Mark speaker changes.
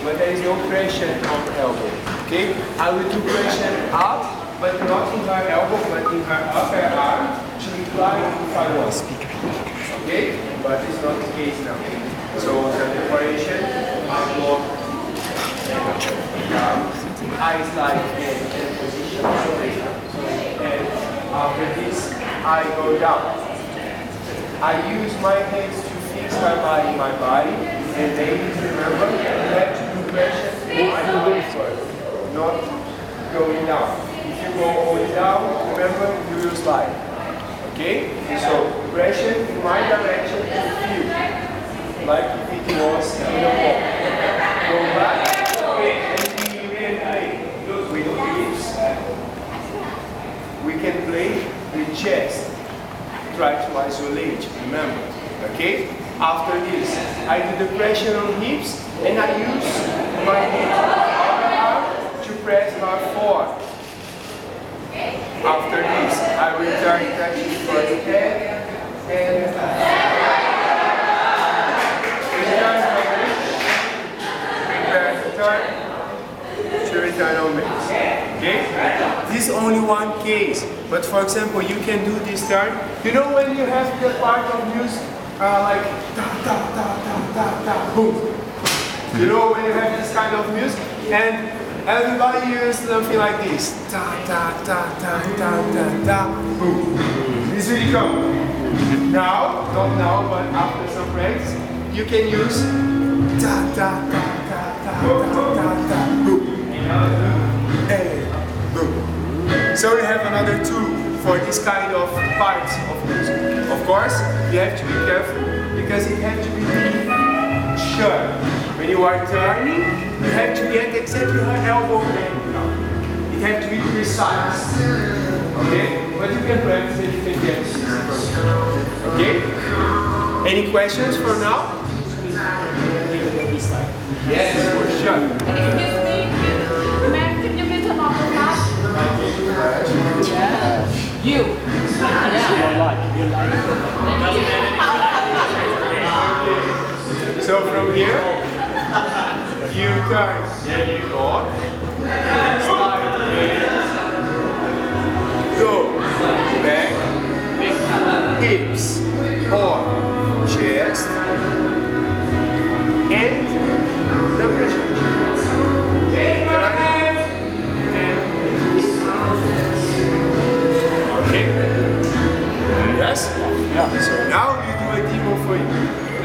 Speaker 1: but there is no pressure on the elbow. Okay? I will do pressure up, but not in her elbow, but in her upper arm to imply if I want. Okay? But it's not the case now. So the preparation, I walk down, I slide in position, and after this, I go down. I use my hands to fix my body in my body, and ladies, remember, you have to do pressure moving forward, not going down. If you go only down, remember, you will slide. Okay? So, pressure in my direction to feel, like if it was in the wall. Go back, okay, and you can play with hips. We can play with chest. Try to isolate, remember, okay? After this, I do the pressure on hips and I use my arm to press her forward. After this, I return touching for the head and return on me. Okay? This is only one case, but for example, you can do this turn. You know when you have the part of music like da da da da da da boom. You know when you have this kind of music and everybody uses something like this. Da da da da da da da boom. This really cool. Now, not now, but after some breaks, you can use da da da da da da da da boom. Hey, boom. So we have another tool for this kind of parts of music. Of course, you have to be careful because it has to be really sharp. When you are turning, you have to get exactly her elbow angle. It has to be precise. Okay? But you can practice it, you can get it. Okay? Any questions for now? Yes, for sure.
Speaker 2: You.
Speaker 1: So from here, you turn on, slide in, go back, hips or chest,